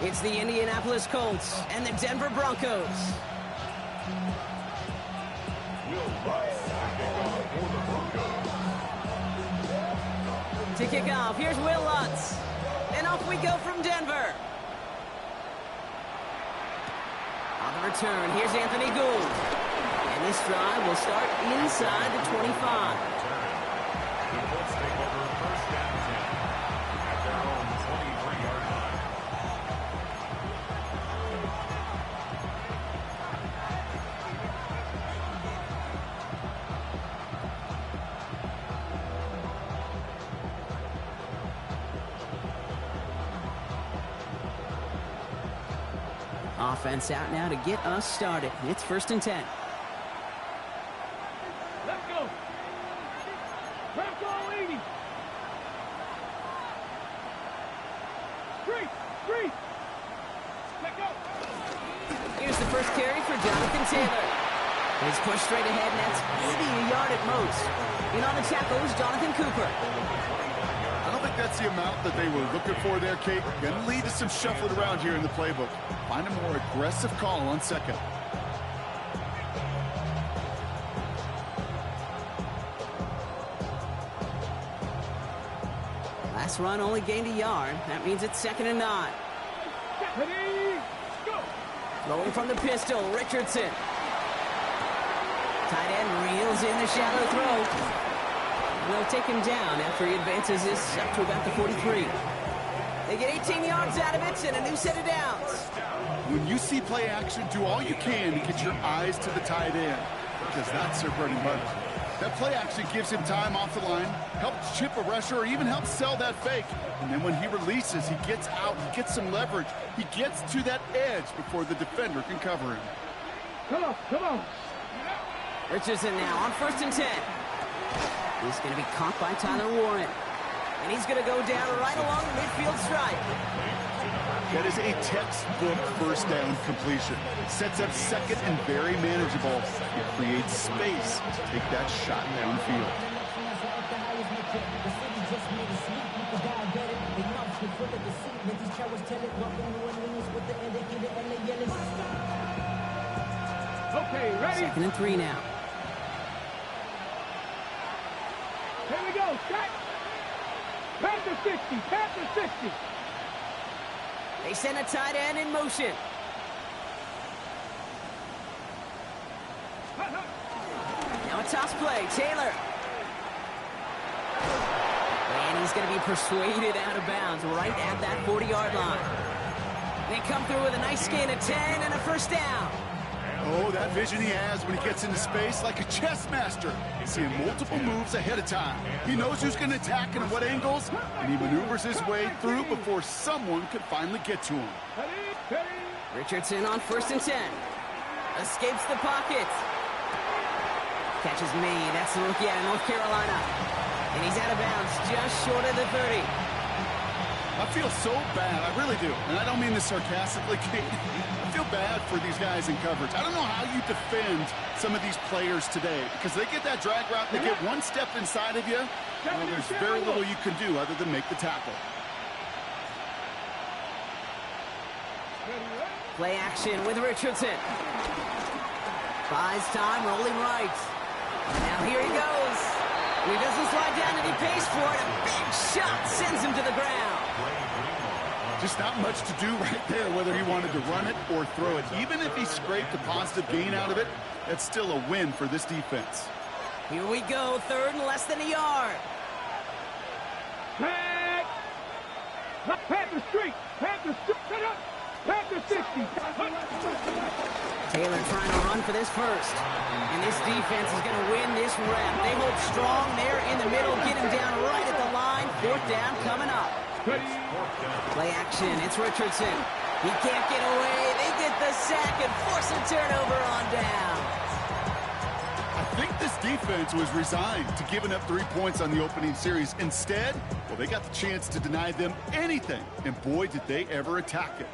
It's the Indianapolis Colts and the Denver Broncos. To kick off, here's Will Lutz. And off we go from Denver. On the return, here's Anthony Gould. And this drive will start inside the 25. The Colts take over first down 10 at their own 23-yard line. Offense out now to get us started. It's 1st and 10. Let's go. Bronco 80. Three. Let go. Here's the first carry for Jonathan Taylor. He's pushed straight ahead, and that's maybe a yard at most. In on the tackle is Jonathan Cooper. I don't think that's the amount that they were looking for there, Kate. Going to lead to some shuffling around here in the playbook. Find a more aggressive call on second. Last run only gained a yard. That means it's 2nd and 9. Ready, go. Throwing from the pistol, Richardson. Tight end reels in the shallow throw. And they'll take him down after he advances this up to about the 43. They get 18 yards out of it and a new set of downs. When you see play action, do all you can to get your eyes to the tight end, because that's their bread and butter. That play action gives him time off the line, helps chip a rusher, or even helps sell that fake. And then when he releases, he gets out, he gets some leverage. He gets to that edge before the defender can cover him. Come on. Richardson now on 1st and 10. He's going to be caught by Tyler Warren. And he's going to go down right along the midfield stripe. That is a textbook first down completion. Sets up second and very manageable. It creates space to take that shot downfield. Okay, ready? 2nd and 3 now. Here we go. Set. Panther 60. They send a tight end in motion. Now a toss play. Taylor. And he's going to be persuaded out of bounds right at that 40-yard line. They come through with a nice gain of 10 and a first down. Oh, that vision he has when he gets into space, like a chess master. Seeing multiple moves ahead of time. He knows who's going to attack and at what angles, and he maneuvers his way through before someone could finally get to him. Richardson on 1st and 10. Escapes the pocket. Catches me. That's the rookie out of North Carolina. And he's out of bounds just short of the 30. I feel so bad. I really do. And I don't mean this sarcastically, Kate. I feel bad for these guys in coverage. I don't know how you defend some of these players today, because they get that drag route, they get one step inside of you, well, there's very little you can do other than make the tackle. Play action with Richardson. Buys time, rolling right. Now here he goes. He doesn't slide down and he pays for it. A big shot sends him to the ground. Just not much to do right there, whether he wanted to run it or throw it. Even if he scraped a positive gain out of it, that's still a win for this defense. Here we go, 3rd and less than a yard. Tag. Panther Street. Shut up. Panther 60. Taylor trying to run for this first. And this defense is going to win this rep. They hold strong there in the middle, get him down right at the line. 4th down coming up. Play action, it's Richardson. He can't get away. They get the sack and force a turnover on down. I think this defense was resigned to giving up 3 points on the opening series. Instead, well, they got the chance to deny them anything. And boy, did they ever attack it.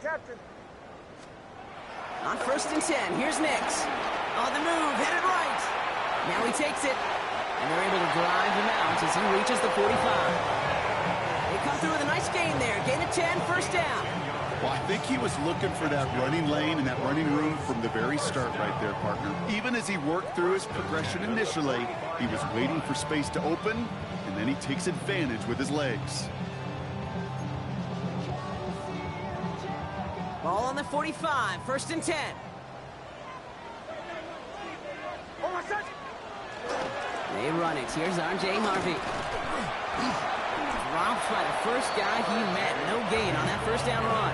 Captain. On 1st and 10, here's Nix. On the move, headed right. Now he takes it. And they're able to drive him out as he reaches the 45. They come through with a nice gain there. Gain of 10, first down. Well, I think he was looking for that running lane and that running room from the very start right there, partner. Even as he worked through his progression initially, he was waiting for space to open, and then he takes advantage with his legs. Ball on the 45, 1st and 10. They run it. Here's R.J. Harvey. Dropped by the first guy he met. No gain on that first down run.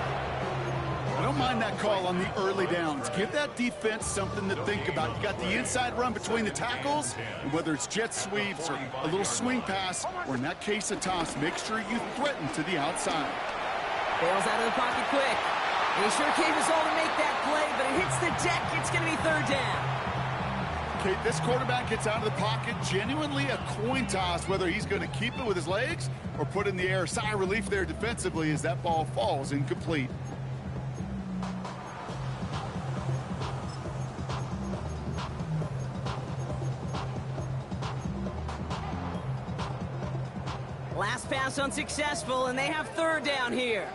I don't mind that call on the early downs. Give that defense something to think about. You got the inside run between the tackles, and whether it's jet sweeps or a little swing pass, or in that case a toss, make sure you threaten to the outside. Bails out of the pocket quick. He sure gave us all to make that play, but it hits the deck. It's going to be 3rd down. Okay, this quarterback gets out of the pocket, genuinely a coin toss, whether he's going to keep it with his legs or put it in the air. Sigh of relief there defensively as that ball falls incomplete. Last pass unsuccessful, and they have 3rd down here.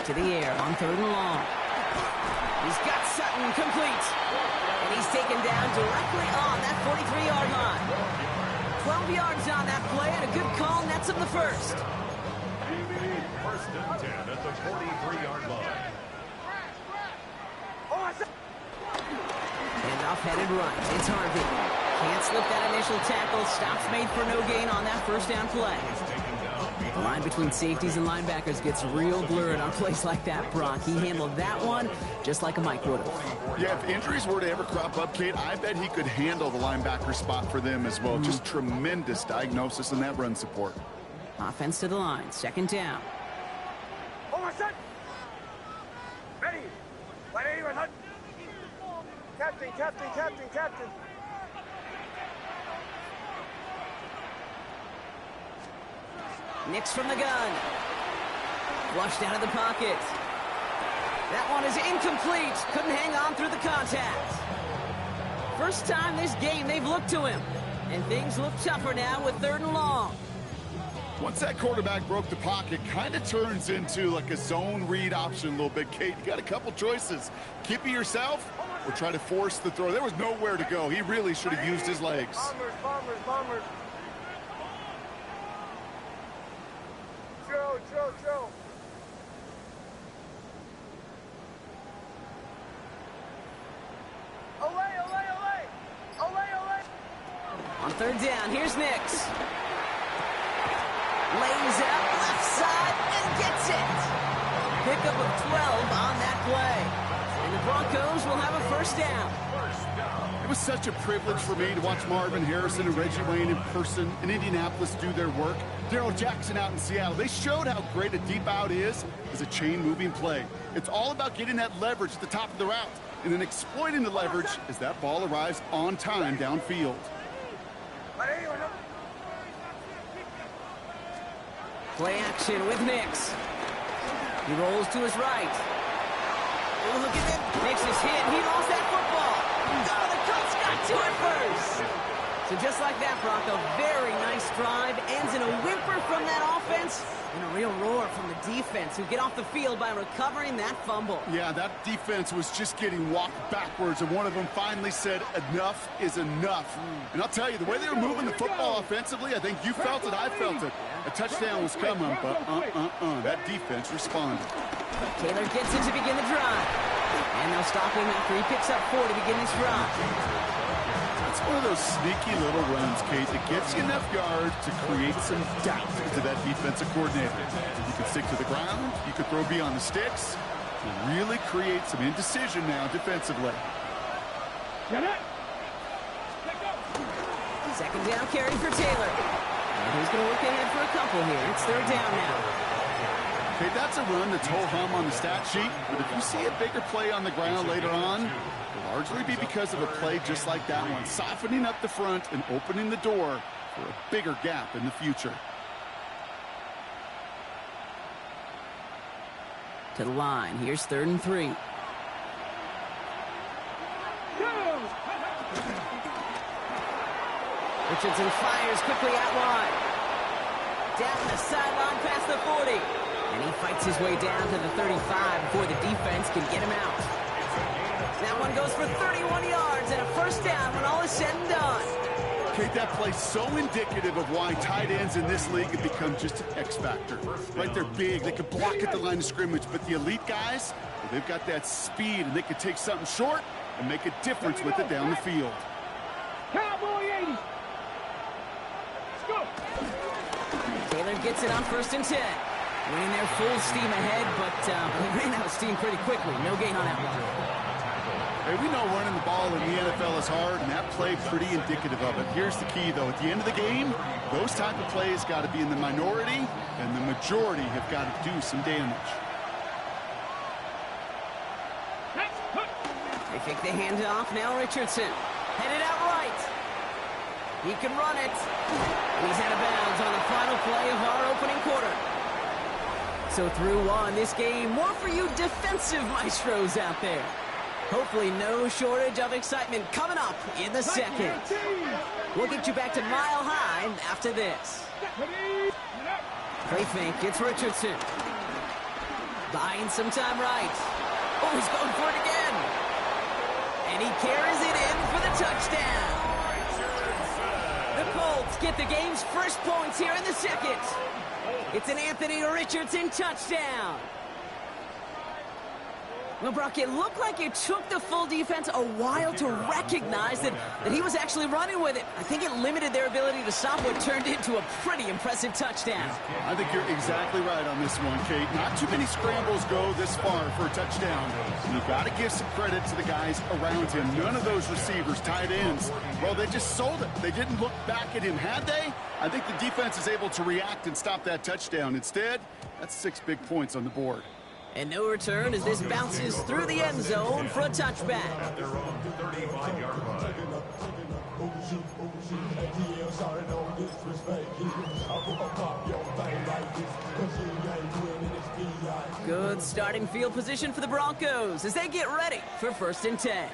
To the air on 3rd and long. He's got Sutton complete. And he's taken down directly on that 43-yard line. 12 yards on that play, and a good call nets him the first. 1st and 10 at the 43-yard line. And off-headed right. It's Harvey. Can't slip that initial tackle. Stops made for no gain on that first down play. The line between safeties and linebackers gets real blurred on plays like that, Brock. He handled that one just like a Mike would have. Yeah, if injuries were to ever crop up, Kate, I bet he could handle the linebacker spot for them as well. Just tremendous diagnosis in that run support. Offense to the line. 2nd down. Captain. Nix from the gun. Flushed out of the pocket. That one is incomplete. Couldn't hang on through the contact. First time this game they've looked to him. And things look tougher now with 3rd and long. Once that quarterback broke the pocket, kind of turns into like a zone read option a little bit, Kate. You got a couple choices. Keep it yourself or try to force the throw. There was nowhere to go. He really should have used his legs. Bombers. Joe. Away. On 3rd down, here's Nix. Lays out left side and gets it. Pickup of 12 on that play. And the Broncos will have a 1st down. It was such a privilege for me to watch Marvin Harrison and Reggie Wayne in person in Indianapolis do their work. Darrell Jackson out in Seattle. They showed how great a deep out is as a chain-moving play. It's all about getting that leverage at the top of the route and then exploiting the leverage as that ball arrives on time downfield. Play action with Nix. He rolls to his right. Oh, look at that. Nix is hit. He lost that football. Oh, the Colts got to it first. So just like that, Brock, a very nice drive. Ends in a whimper from that offense and a real roar from the defense who get off the field by recovering that fumble. Yeah, that defense was just getting walked backwards, and one of them finally said, enough is enough. And I'll tell you, the way they were moving the football offensively, I think you felt it, I felt it. A touchdown was coming, but that defense responded. Taylor gets it to begin the drive. And they'll stop him after he picks up 4 to begin this drive. It's one of those sneaky little runs, Kate, that gets you enough yards to create some doubt into that defensive coordinator. You can stick to the ground, you can throw beyond the sticks, to really create some indecision now defensively. Get it! 2nd down carry for Taylor. And he's going to look ahead for a couple here. It's 3rd down now. Okay, that's a run that's ho-hum on the stat sheet, but if you see a bigger play on the ground later on, it'll largely be because of a play just like that one, softening up the front and opening the door for a bigger gap in the future. To the line. Here's 3rd and 3. Richardson fires quickly out wide. Down the sideline past the 40. And he fights his way down to the 35 before the defense can get him out. That one goes for 31 yards and a first down when all is said and done. Okay, that play's so indicative of why tight ends in this league have become just an X factor. Right, they're big, they can block at the line of scrimmage, but the elite guys, well, they've got that speed and they can take something short and make a difference with it down the field. Cowboy 80. Let's go. Taylor gets it on 1st and 10. Winning their full steam ahead, but they ran out of steam pretty quickly. No gain on that one. Hey, we know running the ball in the NFL is hard, and that play pretty indicative of it. Here's the key, though. At the end of the game, those type of plays got to be in the minority, and the majority have got to do some damage. They fake the handoff. Now Richardson. Headed out right. He can run it. And he's out of bounds on the final play of our opening quarter. So through one, this game, more for you defensive maestros out there. Hopefully no shortage of excitement coming up in the second. We'll get you back to Mile High after this. Play fake, it's Richardson. Buying some time right. Oh, he's going for it again. And he carries it in for the touchdown. The Colts get the game's first points here in the second. It's an Anthony Richardson touchdown. Well, Brock, it looked like it took the full defense a while to recognize that he was actually running with it. I think it limited their ability to stop what turned into a pretty impressive touchdown. I think you're exactly right on this one, Kate. Not too many scrambles go this far for a touchdown. You've got to give some credit to the guys around him. None of those receivers, tight ends, well, they just sold it. They didn't look back at him, had they? I think the defense is able to react and stop that touchdown. Instead, that's 6 big points on the board. And no return as this bounces through the end zone for a touchback. At their own 35-yard line. Good starting field position for the Broncos as they get ready for 1st and 10.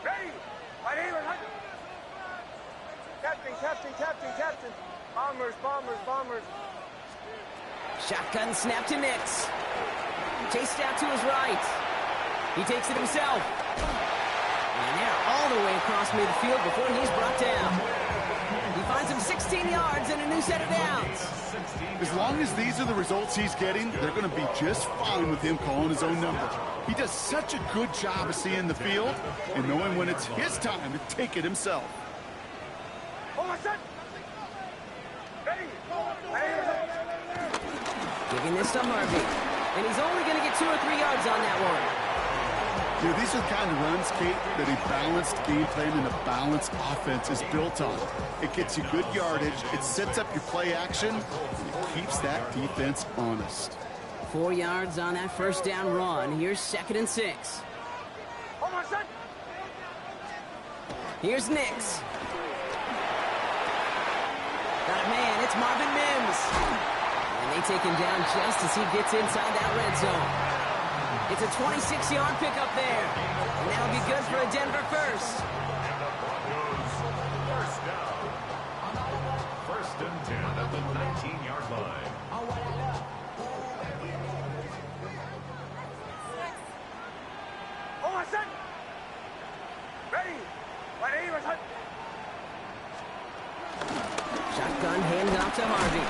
Ready. Right here. Captain. Bombers. Shotgun snap to Nix. Chased out to his right. He takes it himself. And they're all the way across midfield before he's brought down. He finds him 16 yards and a new set of downs. As long as these are the results he's getting, they're going to be just fine with him calling his own number. He does such a good job of seeing the field and knowing when it's his time to take it himself. Oh, my son. Ready. Giving this to Harvey. And he's only going to get 2 or 3 yards on that one. You know, these are the kind of runs, Kate, that a balanced game plan and a balanced offense is built on. It gets you good yardage, it sets up your play action, and it keeps that defense honest. 4 yards on that first down run. Here's 2nd and 6. Oh, my son. Here's Nix. Got a man, it's Marvin Mims. And they take him down just as he gets inside that red zone. It's a 26-yard pickup there. And that'll be good for a Denver first. First down. 1st and 10 at the 19-yard line. Oh, my son. Ready. Shotgun handoff to Harvey.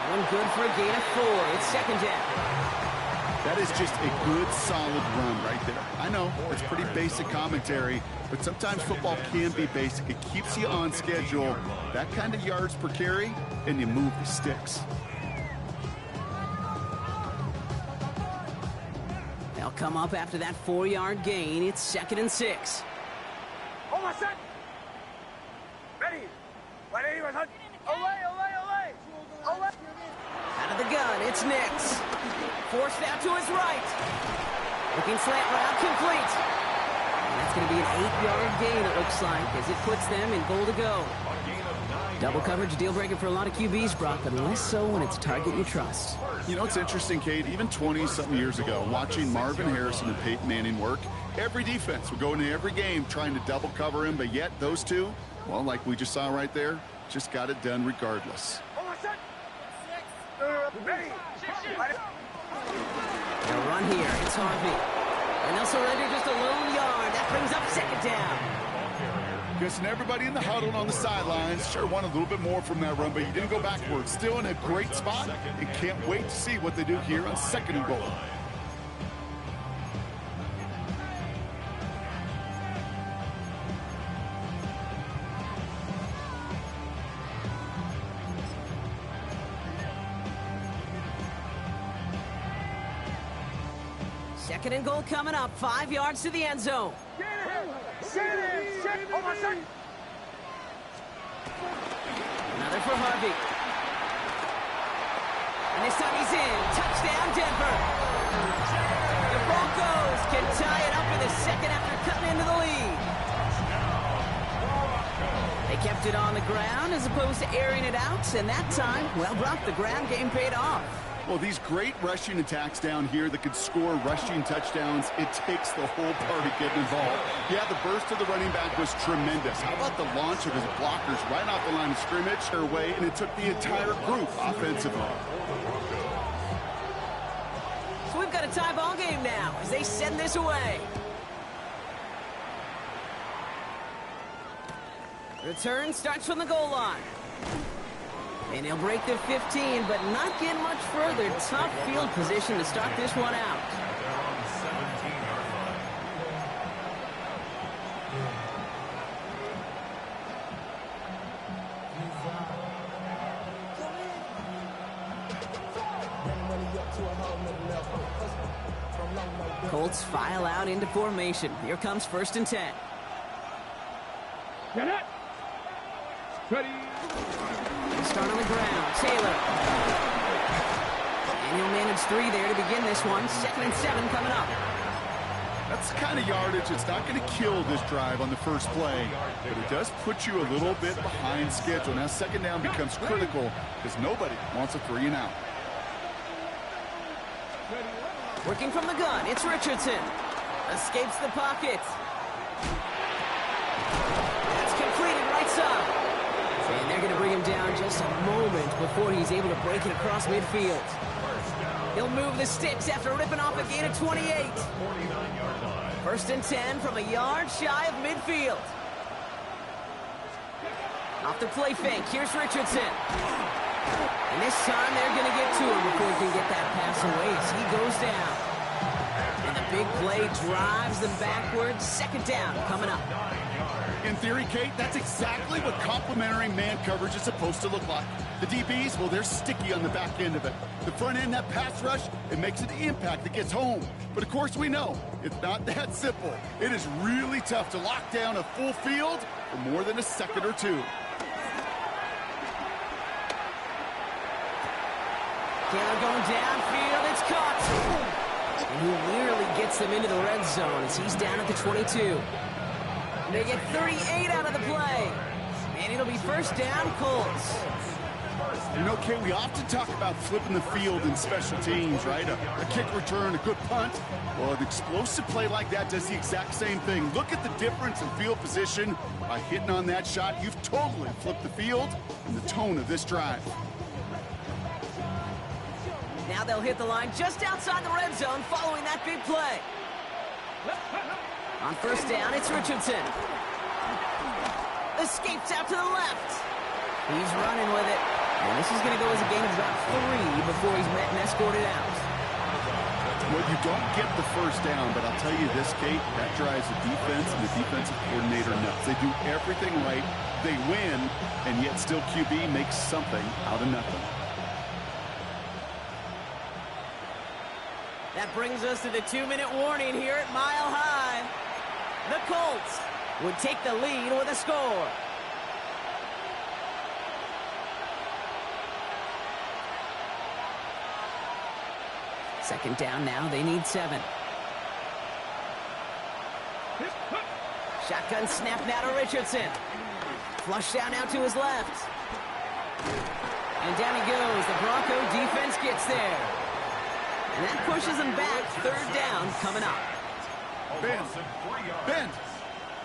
One good for a gain of 4. It's 2nd down. That is just a good, solid run right there. I know, it's pretty basic commentary, but sometimes football can be basic. It keeps you on schedule, that kind of yards per carry, and you move the sticks. They'll come up after that 4-yard gain. It's 2nd and 6. Oh, my son. Ready. Away. Out of the gun, it's Nix. Forced out to his right. Looking slant route, complete. And that's going to be an 8-yard gain, it looks like, as it puts them in goal to go. Double coverage, deal breaker for a lot of QBs, Brock, but less so when it's a target you trust. You know, it's interesting, Kate, even 20-something years ago, watching Marvin Harrison and Peyton Manning work, every defense would go into every game trying to double cover him, but yet those two, well, like we just saw right there, just got it done regardless. They'll run here. It's Harvey. And they'll surrender just a lone yard. That brings up second down. Guessing everybody in the huddle on the sidelines sure wanted a little bit more from that run, but you didn't go backwards. Still in a great spot and can't wait to see what they do here on second and goal. Second and goal coming up. 5 yards to the end zone. Another for Harvey. And this time he's in. Touchdown, Denver. The Broncos can tie it up in the second after cutting into the lead. They kept it on the ground as opposed to airing it out, and that time, well, Brock, the ground game paid off. Well, these great rushing attacks down here that could score rushing touchdowns, it takes the whole party getting involved. Yeah, the burst of the running back was tremendous. How about the launch of his blockers right off the line of scrimmage their way, and it took the entire group offensively. So we've got a tie ball game now as they send this away. Return starts from the goal line. And he'll break the 15, but not get much further. Tough field position to start this one out. Colts file out into formation. Here comes 1st and 10. Get it! Ready! Start on the ground. Taylor. And he'll manage 3 there to begin this one. 2nd and 7 coming up. That's the kind of yardage that's not going to kill this drive on the first play, but it does put you a little bit behind schedule. Now second down becomes critical because nobody wants a 3 and out. Working from the gun, it's Richardson. Escapes the pocket. That's completed right side. And they're going to bring him down just a moment before he's able to break it across midfield. He'll move the sticks after ripping off a gain of 28. 1st and 10 from a yard shy of midfield. Off the play fake, here's Richardson. And this time they're going to get to him before he can get that pass away as he goes down. And the big play drives them backwards. 2nd down coming up. In theory, Kate, that's exactly what complementary man coverage is supposed to look like. The DBs, well, they're sticky on the back end of it. The front end, that pass rush, it makes it the impact that gets home. But of course we know, it's not that simple. It is really tough to lock down a full field for more than a second or two. Taylor going downfield, it's caught. And he nearly gets them into the red zone as he's down at the 22. They get 38 out of the play. And it'll be 1st down, Colts. You know, Kate, we often talk about flipping the field in special teams, right? A kick return, a good punt. Well, an explosive play like that does the exact same thing. Look at the difference in field position. By hitting on that shot, you've totally flipped the field and the tone of this drive. Now they'll hit the line just outside the red zone following that big play. On 1st down, it's Richardson. Escapes out to the left. He's running with it. And this is going to go as a gain of about 3 before he's met and escorted out. Well, you don't get the 1st down, but I'll tell you this, Kate, that drives the defense and the defensive coordinator nuts. They do everything right. They win, and yet still QB makes something out of nothing. That brings us to the 2-minute warning here at Mile High. The Colts would take the lead with a score. Second down now, they need 7. Shotgun snap now to Richardson. Flush down now to his left. And down he goes. The Bronco defense gets there. And that pushes them back. Third down coming up. Bend.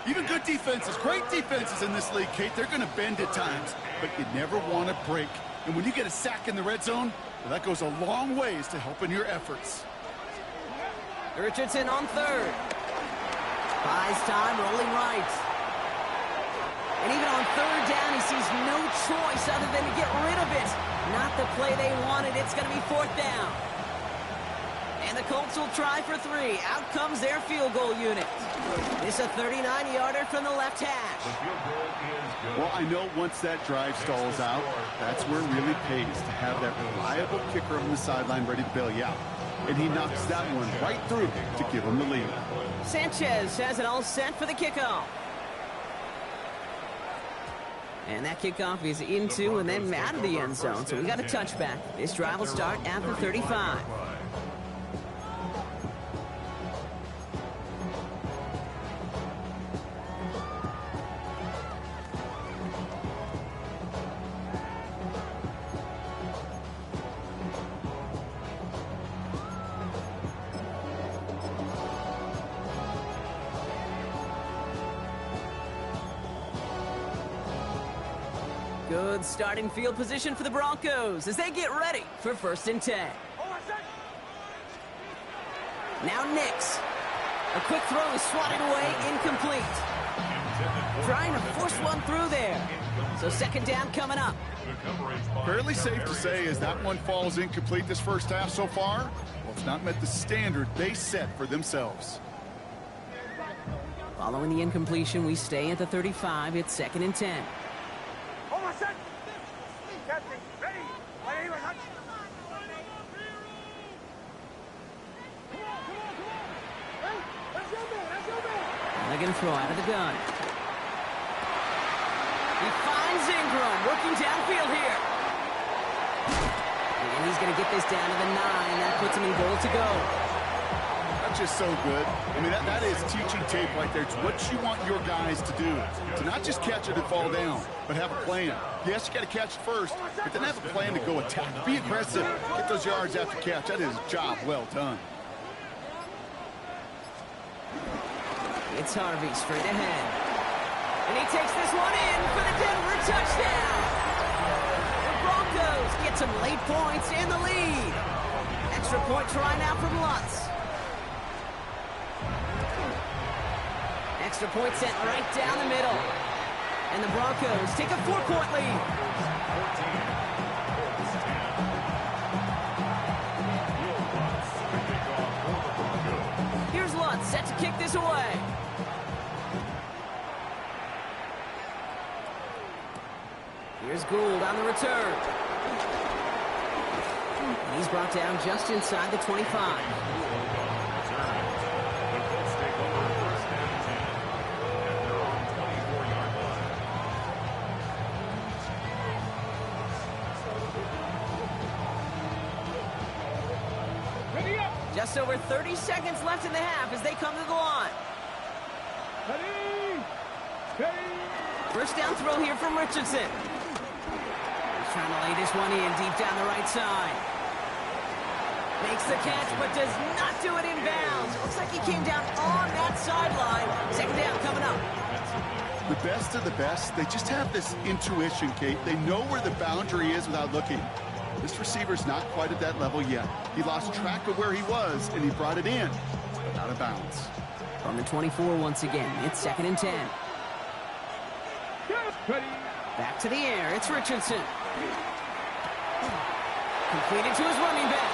Even good defenses, great defenses in this league, Kate, they're going to bend at times. But you never want to break. And when you get a sack in the red zone, well, that goes a long ways to helping your efforts. Richardson on third. Buys time, rolling right. And even on third down, he sees no choice other than to get rid of it. Not the play they wanted. It's going to be fourth down. And the Colts will try for 3. Out comes their field goal unit. It's a 39-yarder from the left hash. Well, I know once that drive stalls out, that's where it really pays to have that reliable kicker on the sideline ready to bail you out. And he knocks that one right through to give him the lead. Sanchez has it all set for the kickoff. And that kickoff is into and then out of the end zone. So we got a touchback. This drive will start at the 35. Good starting field position for the Broncos as they get ready for 1st and 10. Now Nix. A quick throw is swatted away, incomplete. Trying to force one through there. So 2nd down coming up. Fairly safe to say as that one falls incomplete this first half so far, well, it's not met the standard they set for themselves. Following the incompletion, we stay at the 35. It's 2nd and 10. They're going to throw out of the gun. He finds Ingram working downfield here. And he's going to get this down to the 9. That puts him in goal to go. That's just so good. I mean, that is teaching tape right there. It's what you want your guys to do. To not just catch it and fall down, but have a plan. Yes, you got to catch it first, but then have a plan to go attack. Be aggressive. Get those yards after catch. That is a job well done. It's Harvey straight ahead. And he takes this one in for the Denver touchdown. The Broncos get some late points in the lead. Extra point try now from Lutz. Extra point sent right down the middle. And the Broncos take a 4-point lead. Here's Lutz set to kick this away. Here's Gould on the return. And he's brought down just inside the 25. Just over 30 seconds left in the half as they come to the line. First down throw here from Richardson. He's trying to lay this one in deep down the right side. Makes the catch, but does not do it in bounds. Looks like he came down on that sideline. 2nd down coming up. The best of the best, they just have this intuition, Kate. They know where the boundary is without looking. This receiver's not quite at that level yet. He lost track of where he was, and he brought it in, but out of bounds. From the 24 once again, it's 2nd and 10. Back to the air, it's Richardson. Completed to his running back.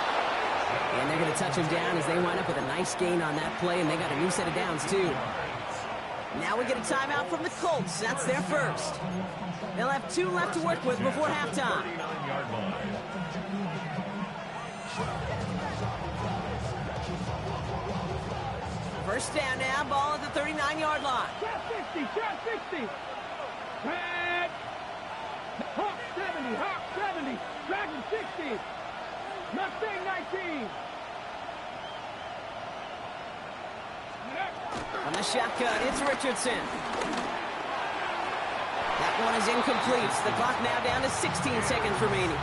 And they're going to touch him down as they wind up with a nice gain on that play, and they got a new set of downs, too. Now we get a timeout from the Colts. That's their first. They'll have 2 left to work with before halftime. First down now, ball at the 39-yard line. Shot 60. Red. Hawk 70, Dragon 60. Mustang 19. On the shotgun, it's Richardson. That one is incomplete. The clock now down to 16 seconds remaining.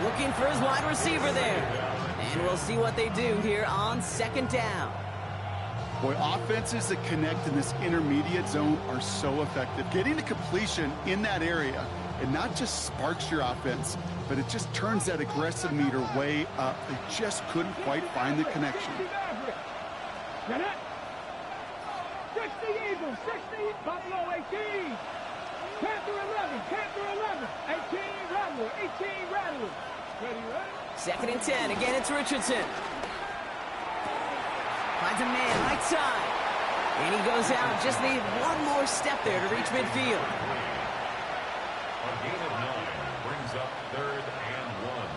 Looking for his wide receiver there. And we'll see what they do here on second down. Boy, offenses that connect in this intermediate zone are so effective. Getting the completion in that area, it not just sparks your offense, but it just turns that aggressive meter way up. They just couldn't quite find the connection. 60 Eagles, 60, Buffalo 18. Panther 11, Panther 11, 18 Rattler, 18 Rattler. Ready? Second and 10. Again, it's Richardson. Finds a man right side. And he goes out. Just need one more step there to reach midfield. A gain of 9 brings up 3rd and 1.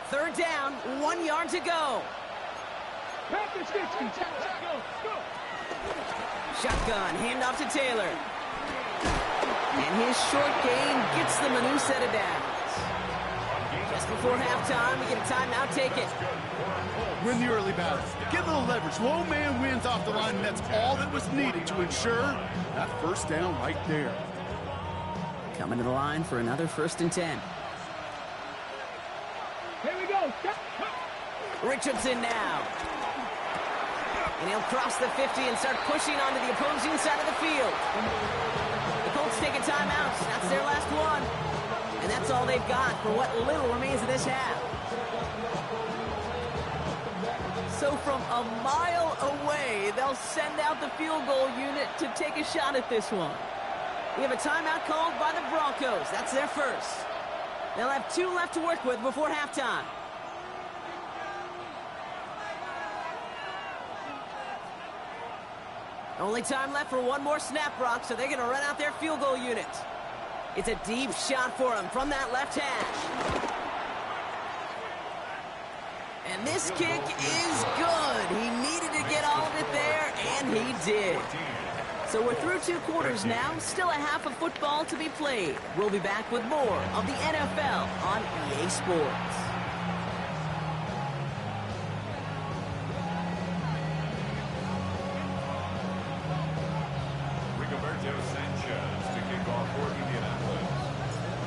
Third down, 1 yard to go. Panther 60, go. Shotgun, handoff to Taylor. And his short gain gets them a new set of downs. Just before halftime, we get a timeout. Take it. Win the early battle. Get a little leverage. Low man wins off the line, and that's all that was needed to ensure that first down right there. Coming to the line for another 1st and 10. Here we go. Richardson now. And he'll cross the 50 and start pushing onto the opposing side of the field. The Colts take a timeout. That's their last one. And that's all they've got for what little remains of this half. So from a mile away, they'll send out the field goal unit to take a shot at this one. We have a timeout called by the Broncos. That's their first. They'll have 2 left to work with before halftime. Only time left for one more snap, Brock, so they're going to run out their field goal unit. It's a deep shot for him from that left hash. And this kick is good. He needed to get all of it there, and he did. So we're through 2 quarters now. Still a half of football to be played. We'll be back with more of the NFL on EA Sports.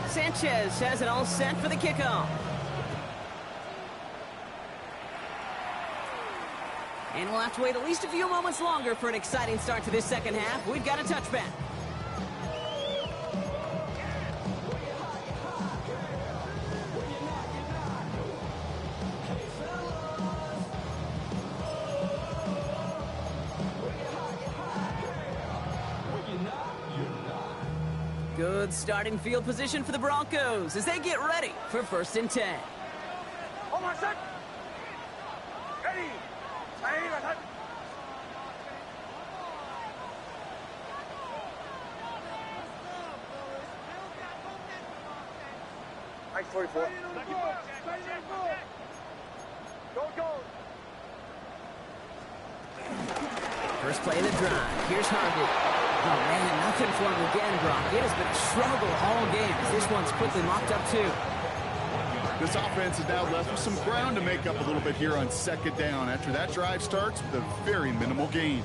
Sanchez has it all set for the kickoff. And we'll have to wait at least a few moments longer for an exciting start to this second half. We've got a touchback. Good starting field position for the Broncos as they get ready for 1st and 10. Hold on a sec. Ready. Nice 44. Go. First play of the drive. Here's Harvey. Oh, man, nothing for him again, Brock. It has been a struggle all game as this one's quickly mopped up, too. This offense is now left with some ground to make up a little bit here on 2nd down after that drive starts with a very minimal gain.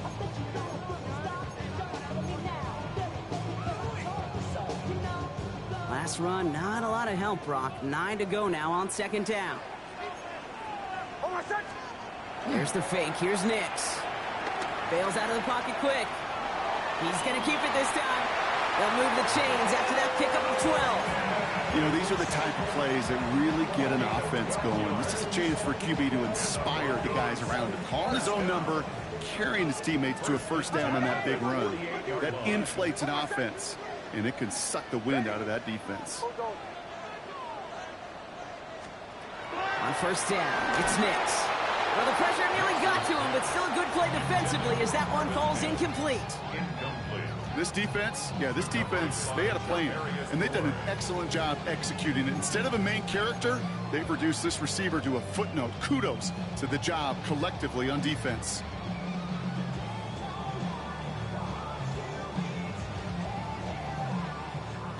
Last run, not a lot of help, Brock. 9 to go now on 2nd down. There's the fake. Here's Nix. Bails out of the pocket quick. He's going to keep it this time. They'll move the chains after that pickup of 12. You know, these are the type of plays that really get an offense going. This is a chance for QB to inspire the guys around him. Calling his own number, carrying his teammates to a 1st down on that big run. That inflates an offense, and it can suck the wind out of that defense. On 1st down, it's Nix. Well, the pressure nearly got to him, but still a good play defensively as that one falls incomplete. This defense, they had a plan, and they've done an excellent job executing it. Instead of a main character, they've reduced this receiver to a footnote. Kudos to the job collectively on defense.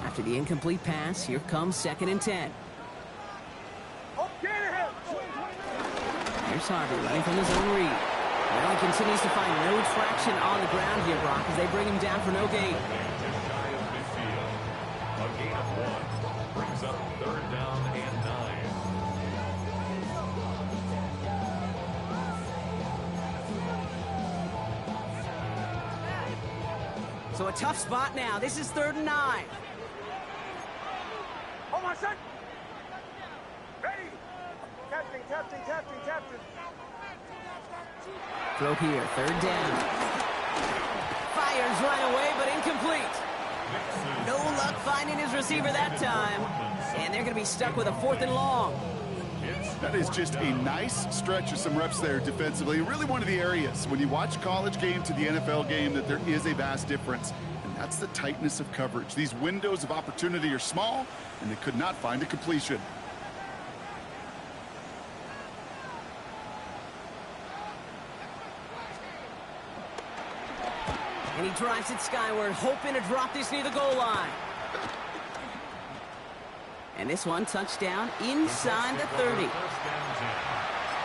After the incomplete pass, here comes 2nd and 10. Here's Harvey running from his own read. Well, he continues to find no traction on the ground here, Brock, as they bring him down for no gain. A gain of 1 brings up 3rd down and 9. So a tough spot now. This is 3rd and 9. Hold on, son. Ready. Captain. Throw here, 3rd down. Fires right away, but incomplete. No luck finding his receiver that time. And they're going to be stuck with a 4th and long. That is just a nice stretch of some reps there defensively. Really one of the areas when you watch college game to the NFL game that there is a vast difference. And that's the tightness of coverage. These windows of opportunity are small, and they could not find a completion. And he drives it skyward, hoping to drop this near the goal line. And this one, touchdown inside the 30. First down 10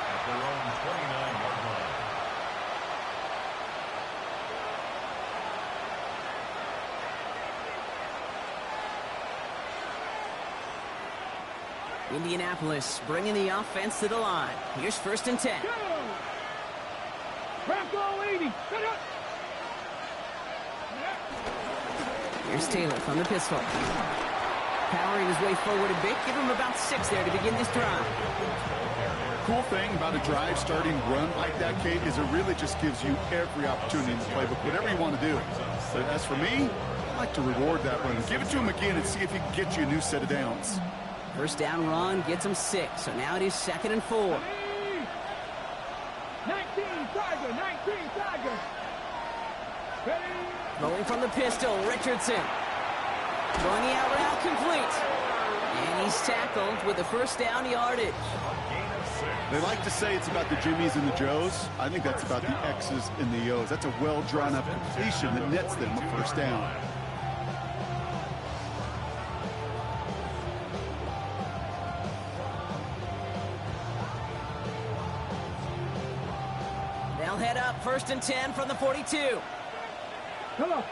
at their own 29-yard line. Indianapolis bringing the offense to the line. Here's 1st and 10. Go. Bronco 80. Set up. Here's Taylor from the pistol. Powering his way forward a bit. Give him about 6 there to begin this drive. Cool thing about a drive starting run like that, Kate, is it really just gives you every opportunity in the playbook, whatever you want to do. But as for me, I like to reward that run. Give it to him again and see if he can get you a new set of downs. 1st down run gets him 6. So now it is 2nd and 4. 19 Tiger. Ready. Rolling from the pistol, Richardson. Going the out route, complete. And he's tackled with the 1st down yardage. They like to say it's about the Jimmies and the Joes. I think that's about the X's and the O's. That's a well-drawn-up completion that nets them a 1st down. They'll head up 1st and 10 from the 42. Come on.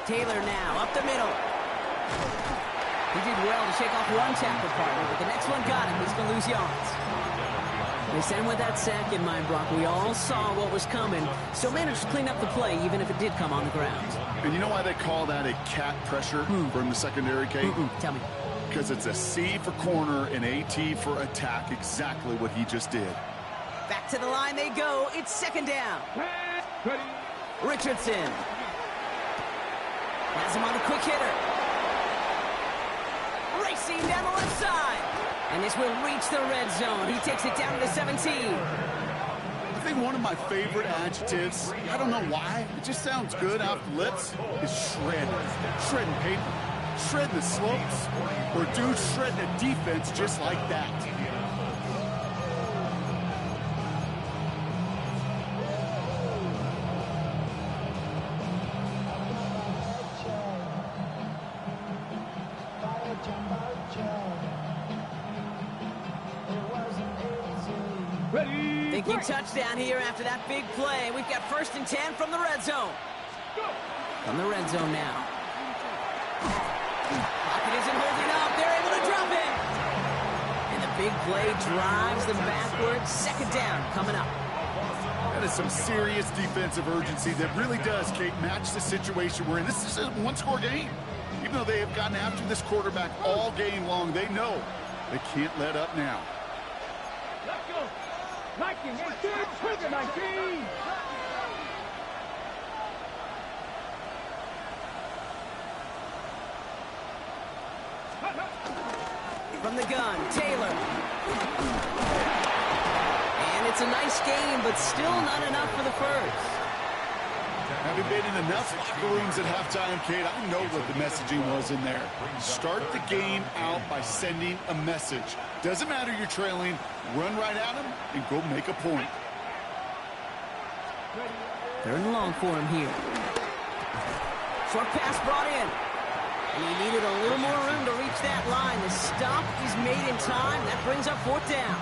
Taylor now up the middle. He did well to shake off one tackle partner, but the next one got him. He's going to lose yards. They sent him with that sack in mind, Brock. We all saw what was coming, so managed to clean up the play, even if it did come on the ground. And you know why they call that a cat pressure from the secondary, Kate? Tell me. Because it's a C for corner and a T for attack, exactly what he just did. Back to the line they go. It's 2nd down. Ready. Richardson has him on the quick hitter. Racing down the left side. And this will reach the red zone. He takes it down to the 17. I think one of my favorite adjectives, I don't know why, it just sounds good off the lips, is shred. Shredding paper. Shredding the slopes. Or dude shredding a defense just like that. Thinking touchdown here after that big play. We've got 1st and 10 from the red zone. From the red zone now. Pocket isn't holding up. They're able to drop it. And the big play drives them backwards. 2nd down coming up. That is some serious defensive urgency that really does, Kate, match the situation we're in. This is a one-score game. Even though they have gotten after this quarterback all game long, they know they can't let up now. Let's go. 19. 19. From the gun, Taylor. And it's a nice game, but still not enough for the 1st. Having been in enough locker rooms at halftime, Kate, I know what the messaging was in there. Start the game out by sending a message. Doesn't matter you're trailing, run right at him and go make a point. 3rd and long for him here. Short pass brought in. And he needed a little more room to reach that line. The stop is is made in time. That brings up fourth down.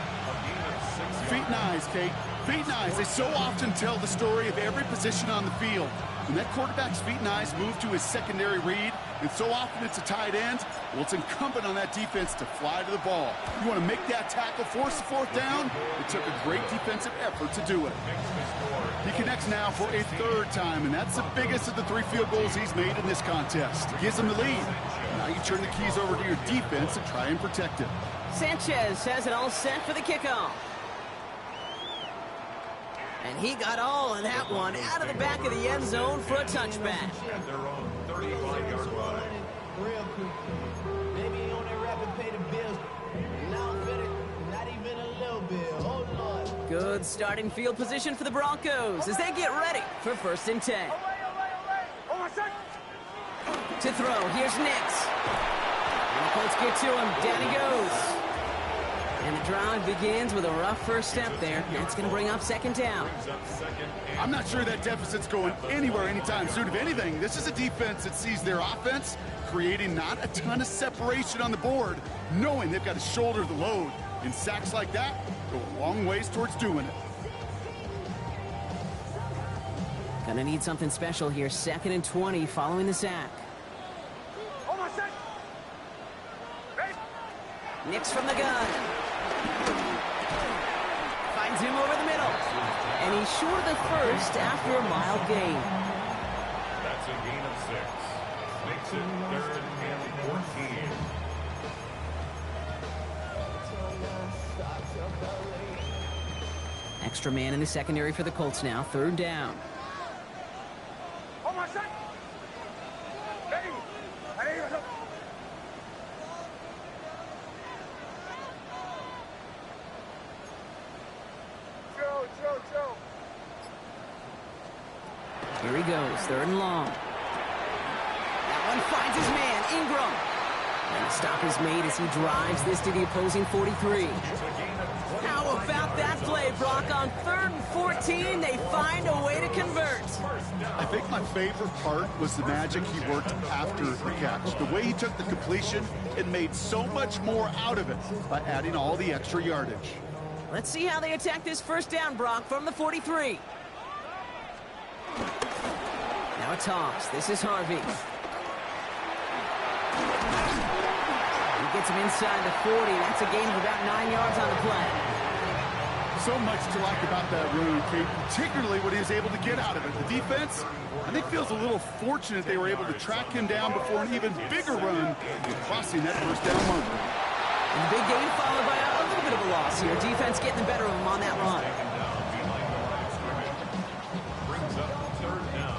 Feet and eyes, Kate. Feet and eyes. They so often tell the story of every position on the field. When that quarterback's feet and eyes move to his secondary read, and so often it's a tight end, well, it's incumbent on that defense to fly to the ball. You want to make that tackle, force the fourth down? It took a great defensive effort to do it. He connects now for a third time, and that's the biggest of the 3 field goals he's made in this contest. Gives him the lead. Now you turn the keys over to your defense and try and protect it. Sanchez has it all set for the kickoff. And he got all of that one out of the back of the end zone for a touchback. At their own 35-yard line. Real quick. Maybe he only rapid pay the bills. Now fit it, not even a little bit. Oh, Lord. Good starting field position for the Broncos as they get ready for 1st and 10. To throw, here's Nix. And the Colts get to him. Down he goes. And the drive begins with a rough first step there. That's going to bring up 2nd down. I'm not sure that deficit's going anywhere anytime soon. If anything, this is a defense that sees their offense creating not a ton of separation on the board, knowing they've got to shoulder the load. And sacks like that go a long ways towards doing it. Gonna need something special here. 2nd and 20 following the sack. Nix from the gun. Finds him over the middle. And he's short of the first after a mild gain. That's a gain of 6. Makes it 3rd and 14. Extra man in the secondary for the Colts now. 3rd down. Here he goes, 3rd and long. That one finds his man, Ingram. And the stop is made as he drives this to the opposing 43. How about that play, Brock? On 3rd and 14, they find a way to convert. I think my favorite part was the magic he worked after the catch. The way he took the completion and made so much more out of it by adding all the extra yardage. Let's see how they attack this 1st down, Brock, from the 43. Now a toss. This is Harvey. He gets him inside the 40. That's a gain of about 9 yards on the play. So much to like about that run, Kate, particularly what he was able to get out of it. The defense, I think, feels a little fortunate they were able to track him down before an even bigger run in crossing that 1st down marker. And the big gain followed by a little bit of a loss here. Defense getting the better of him on that run. Brings up 3rd down.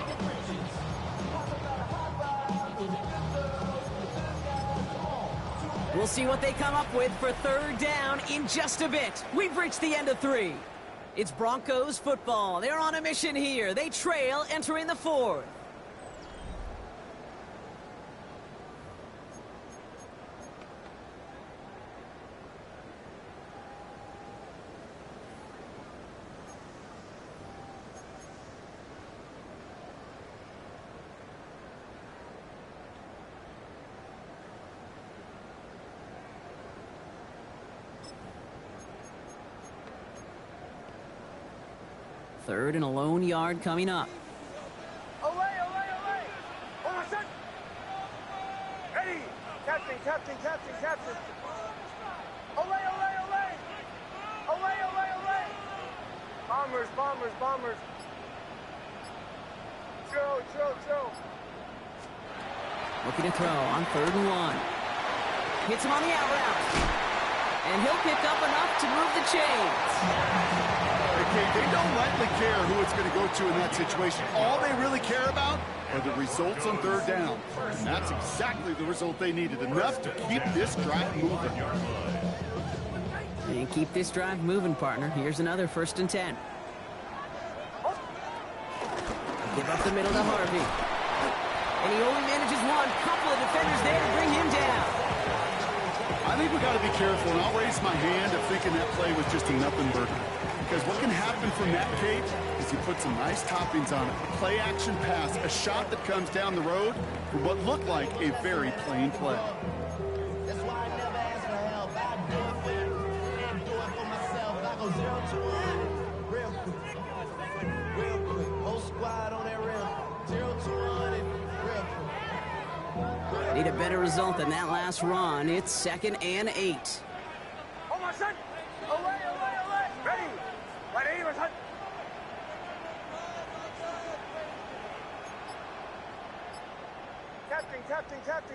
We'll see what they come up with for 3rd down in just a bit. We've reached the end of 3. It's Broncos football. They're on a mission here. They trail entering the 4th. Third and a lone yard coming up. Away! Hold on, son! Ready! Captain! Away! Bombers! Joe! Looking to throw on 3rd and 1. Hits him on the out route. And he'll pick up enough to move the chains. Okay, they don't likely care who it's going to go to in that situation. All they really care about are the results on 3rd down. And that's exactly the result they needed, enough to keep this drive moving. And keep this drive moving, partner. Here's another 1st and 10. Give up the middle to Harvey. And he only manages one. Couple of defenders there to bring him down. I think we got to be careful, and I'll raise my hand of thinking that play was just a nothing burger. Because what can happen from that, Kate, is you put some nice toppings on it. A play-action pass, a shot that comes down the road for what looked like a very plain play. That's why I never ask for help. Need a better result than that last run. It's 2nd and 8.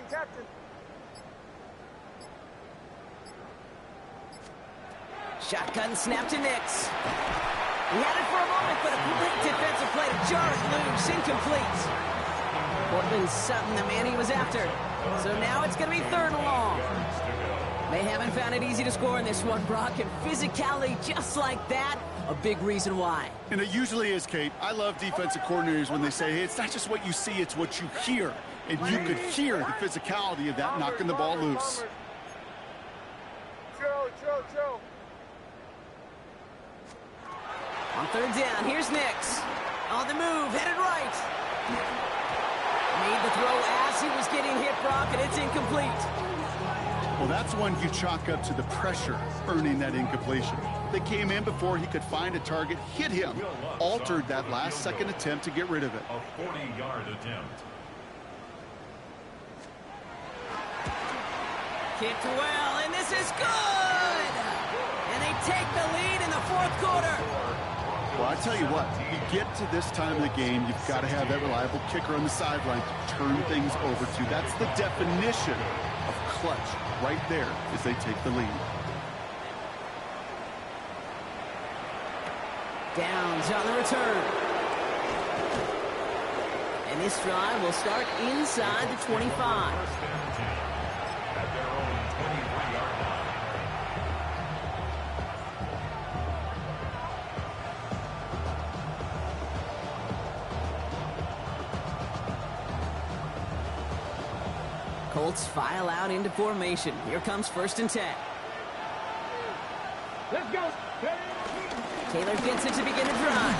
Captain. Shotgun snap to Nix. He had it for a moment, but a complete defensive play to jar it loose. Incomplete. Portland Sutton, the man he was after. So now it's going to be 3rd and long. They haven't found it easy to score in this one, Brock, and physicality just like that, a big reason why. And it usually is, Kate. I love defensive coordinators when they say, hey, it's not just what you see, it's what you hear. And you could hear the physicality of that knocking the ball loose. Chill. On 3rd down, here's Nix. On the move, headed right. Made the throw as he was getting hit, Brock, and it's incomplete. Well, that's one you chalk up to the pressure earning that incompletion. They came in before he could find a target, hit him, altered that last-second attempt to get rid of it. A 40-yard attempt. Kicked well, and this is good! And they take the lead in the 4th quarter. Well, I tell you what, you get to this time of the game, you've got to have that reliable kicker on the sideline to turn things over to. That's the definition of clutch right there as they take the lead. Downs on the return. And this drive will start inside the 25. At their own 23-yard line. Colts file out into formation. Here comes 1st and 10. Let's go. Taylor gets it to begin the drive.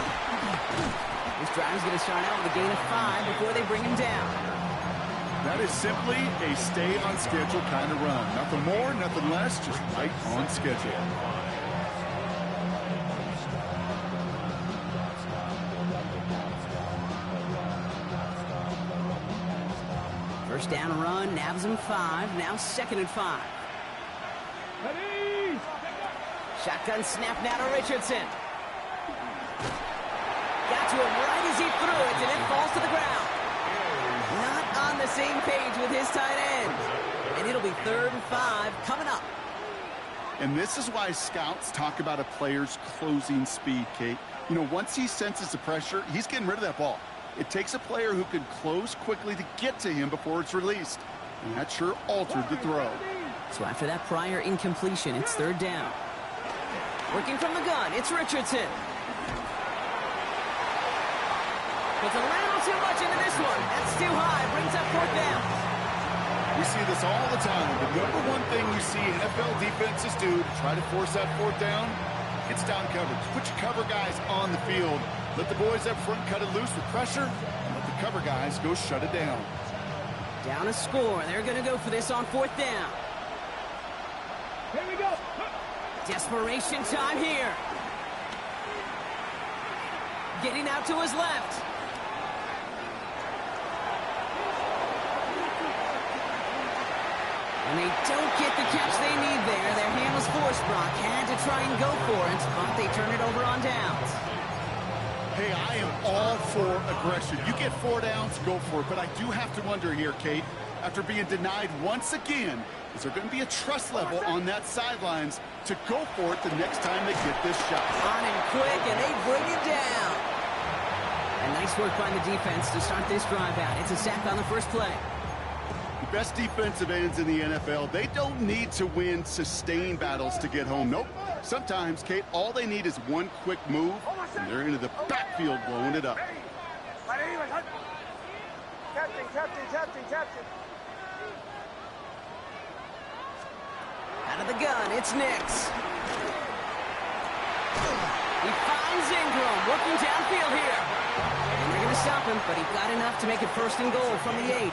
This drive is going to start out with a gain of 5 before they bring him down. That is simply a stay-on-schedule kind of run. Nothing more, nothing less, just right on schedule. First down run, nabs him 5, now 2nd and 5. Ready. Shotgun snap now to Richardson. Got to him right as he threw it, and it falls to the ground. Not on the same page with his tight end. And it'll be 3rd and 5 coming up. And this is why scouts talk about a player's closing speed, Kate. You know, once he senses the pressure, he's getting rid of that ball. It takes a player who can close quickly to get to him before it's released. And that sure altered the throw. So after that prior incompletion, it's 3rd down. Working from the gun, it's Richardson. Puts a little too much into this one. That's too high. Brings up 4th down. We see this all the time. The number one thing you see NFL defenses do to try to force that 4th down, it's down coverage. Put your cover guys on the field. Let the boys up front cut it loose with pressure. And let the cover guys go shut it down. Down a score. They're going to go for this on 4th down. Here we go. Desperation time here. Getting out to his left. And they don't get the catch they need there. Their hand was forced, Brock. Had to try and go for it, but they turn it over on downs. Hey, I am all for aggression. You get 4 downs, go for it. But I do have to wonder here, Kate, after being denied once again, is there going to be a trust level on that sidelines to go for it the next time they get this shot? On and quick, and they bring it down. And nice work by the defense to start this drive out. It's a sack on the first play. The best defensive ends in the NFL, they don't need to win sustained battles to get home. Nope. Sometimes, Kate, all they need is one quick move, and they're into the backfield blowing it up. Captain. Out of the gun, it's Nix. He finds Ingram, working downfield here. And they're going to stop him, but he got enough to make it 1st and goal from the 8.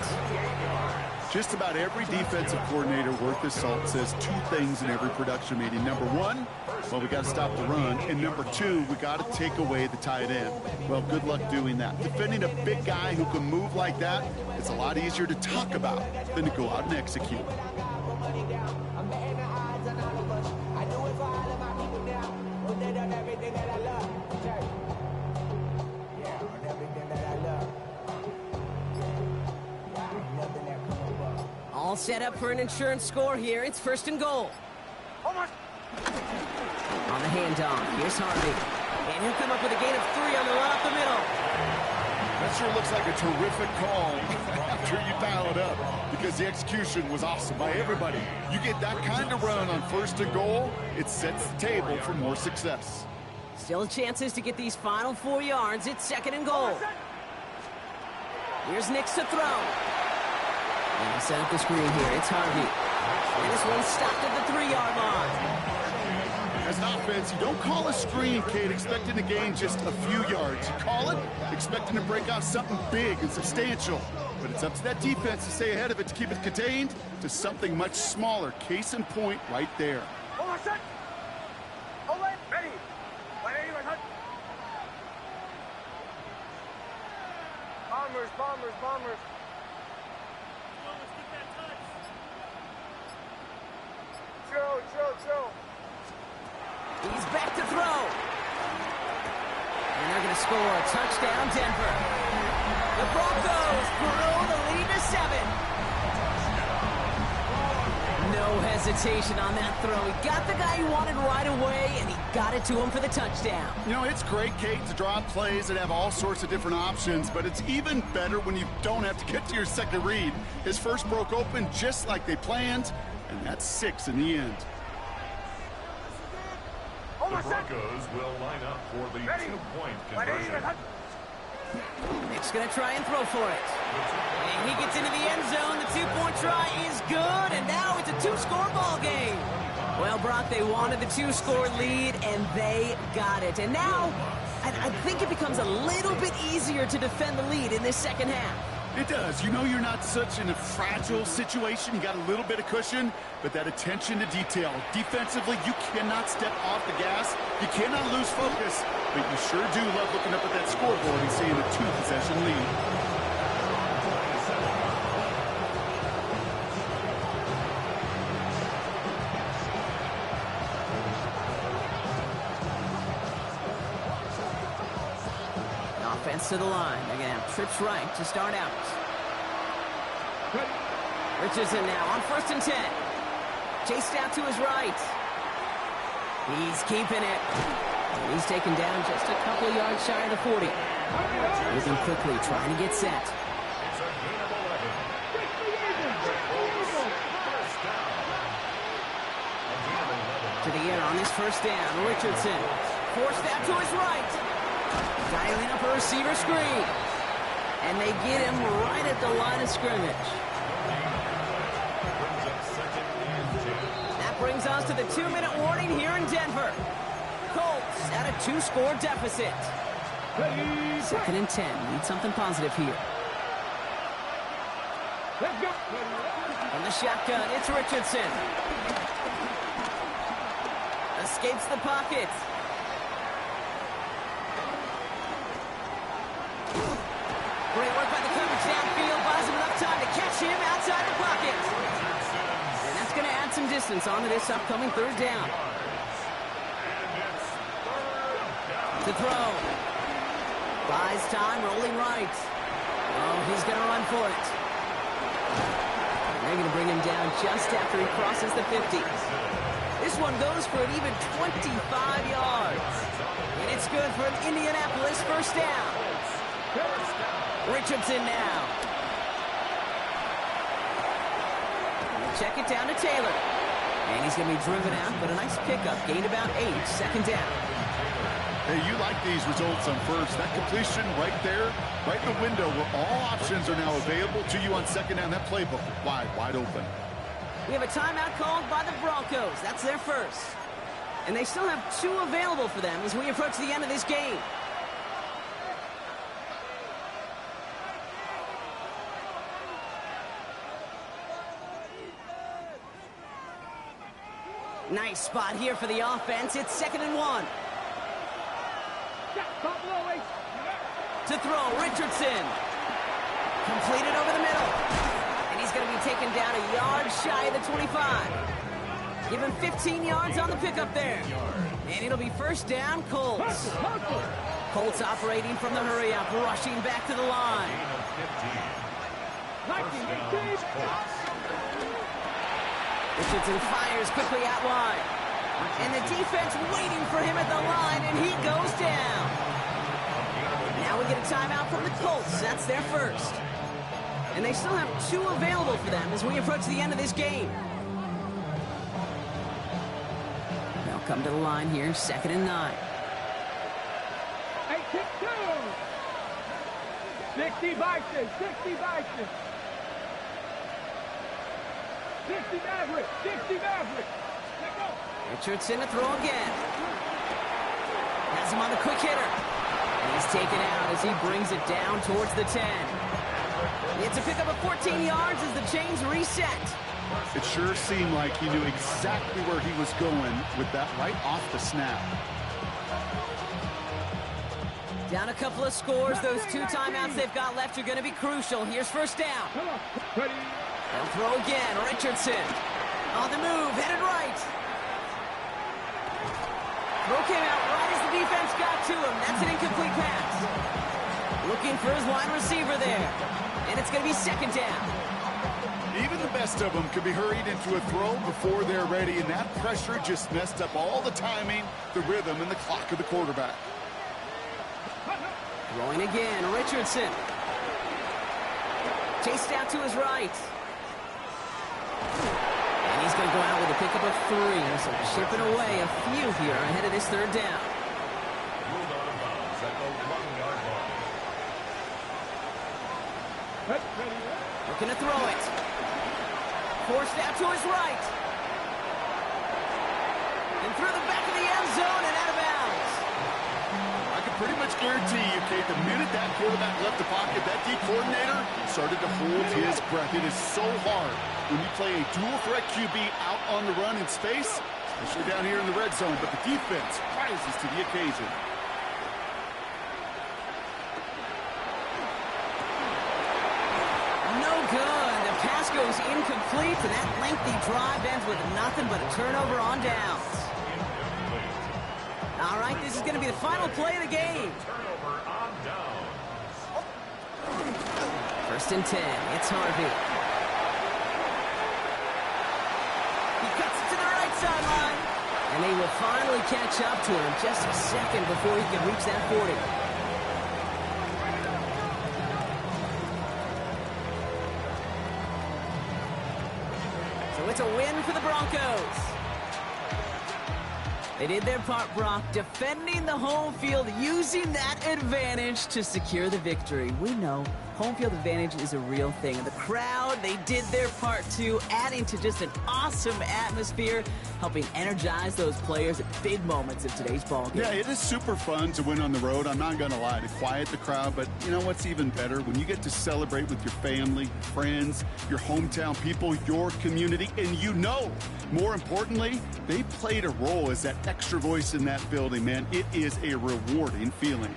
Just about every defensive coordinator worth his salt says two things in every production meeting. Number one, well, we got to stop the run. And number two, we got to take away the tight end. Well, good luck doing that. Defending a big guy who can move like that, it's a lot easier to talk about than to go out and execute. All set up for an insurance score here. It's 1st and goal. On the handoff, here's Harvey. And he'll come up with a gain of 3 on the run up the middle. That sure looks like a terrific call after you dial it up, because the execution was awesome by everybody. You get that kind of run on 1st and goal, it sets the table for more success. Still chances to get these final 4 yards. It's 2nd and goal. Here's Nix to throw. And he'll set up the screen here. It's Harvey. And this one's stopped at the 3-yard line. As an offense, you don't call a screen, Kate, expecting to gain just a few yards. You call it expecting to break out something big and substantial. But it's up to that defense to stay ahead of it, to keep it contained to something much smaller. Case in point right there. Bombers. Chill. He's back to throw. And they're going to score. Touchdown, Denver. The Broncos grow the lead to 7. No hesitation on that throw. He got the guy he wanted right away, and he got it to him for the touchdown. You know, it's great, Kate, to draw plays that have all sorts of different options, but it's even better when you don't have to get to your second read. His first broke open just like they planned, and that's 6 in the end. The Broncos will line up for the 2-point conversion. Nick's going to try and throw for it. And he gets into the end zone. The 2-point try is good, and now it's a 2-score ball game. Well, Brock, they wanted the 2-score lead, and they got it. And now, I think it becomes a little bit easier to defend the lead in this second half. It does. You know you're not such in a fragile situation. You got a little bit of cushion, but that attention to detail. Defensively, you cannot step off the gas. You cannot lose focus, but you sure do love looking up at that scoreboard and seeing a 2-possession lead. Offense to the line. They're going to have trips right to start out. Richardson now on 1st and 10. Chased out to his right. He's keeping it. And he's taken down just a couple of yards shy of the 40. Moving quickly, trying to get set. To the air on this 1st down. Richardson forced out to his right. Dialing up a receiver screen. And they get him right at the line of scrimmage. That brings us to the 2-minute warning here in Denver. Colts at a 2-score deficit. 2nd and 10. Need something positive here. Let's go. From the shotgun, it's Richardson. Escapes the pocket. Great work by the coverage downfield. Buys him enough time to catch him outside the pocket. And that's going to add some distance onto this upcoming 3rd down. To throw. Buys time, rolling right. Oh, he's going to run for it. They're going to bring him down just after he crosses the 50. This one goes for an even 25 yards. And it's good for an Indianapolis 1st down. Richardson now. Check it down to Taylor. And he's going to be driven out, but a nice pickup. Gained about 8. 2nd down. Hey, you like these results on 1st. That completion right there, right in the window where all options are now available to you on 2nd down. That playbook wide open. We have a timeout called by the Broncos. That's their 1st. And they still have 2 available for them as we approach the end of this game. Nice spot here for the offense. It's 2nd and 1. To throw, Richardson. Completed over the middle. And he's going to be taken down a yard shy of the 25. Give him 15 yards on the pickup there. And it'll be 1st down, Colts. Colts operating from the hurry-up, rushing back to the line. Richardson fires quickly out wide. And the defense waiting for him at the line, and he goes down. Now we get a timeout from the Colts. That's their first. And they still have 2 available for them as we approach the end of this game. They'll come to the line here, 2nd and 9. 60 Bison, 60 Bison. 60 Maverick, 60 Maverick. Let go. Richardson to throw again. Has him on the quick hitter. And he's taken out as he brings it down towards the 10. It's a pickup of 14 yards as the chains reset. It sure seemed like he knew exactly where he was going with that right off the snap. Down a couple of scores. Those 2 timeouts they've got left are going to be crucial. Here's 1st down. They'll throw again. Richardson on the move, headed right. Throw came out right as the defense got to him. That's an incomplete pass. Looking for his wide receiver there. And it's going to be 2nd down. Even the best of them could be hurried into a throw before they're ready, and that pressure just messed up all the timing, the rhythm, and the clock of the quarterback. Throwing again, Richardson. Chased out to his right. And he's going to go out with a pickup of 3. So chipping away a few here ahead of this 3rd down. Ruled out of bounds at the 1-yard line. Looking to throw it. Forced out to his right. And through the back of the end zone and out of bounds. I can pretty much guarantee you, Kate, the minute that quarterback left the pocket, that D coordinator started to hold his breath. It is so hard when you play a dual-threat QB out on the run in space, especially down here in the red zone, but the defense rises to the occasion. No good. The pass goes incomplete, and that lengthy drive ends with nothing but a turnover on downs. All right, this is going to be the final play of the game. Turnover on downs. 1st and 10. It's Harvey. He cuts it to the right sideline. And they will finally catch up to him just a second before he can reach that 40. So it's a win for the Broncos. They did their part, Brock, defending the home field, using that advantage to secure the victory. We know home field advantage is a real thing. And the crowd, they did their part too, adding to just an awesome atmosphere, helping energize those players at big moments of today's ballgame. Yeah, it is super fun to win on the road. I'm not going to lie, to quiet the crowd. But you know what's even better? When you get to celebrate with your family, friends, your hometown people, your community, and you know, more importantly, they played a role as that extra voice in that building, man. It is a rewarding feeling.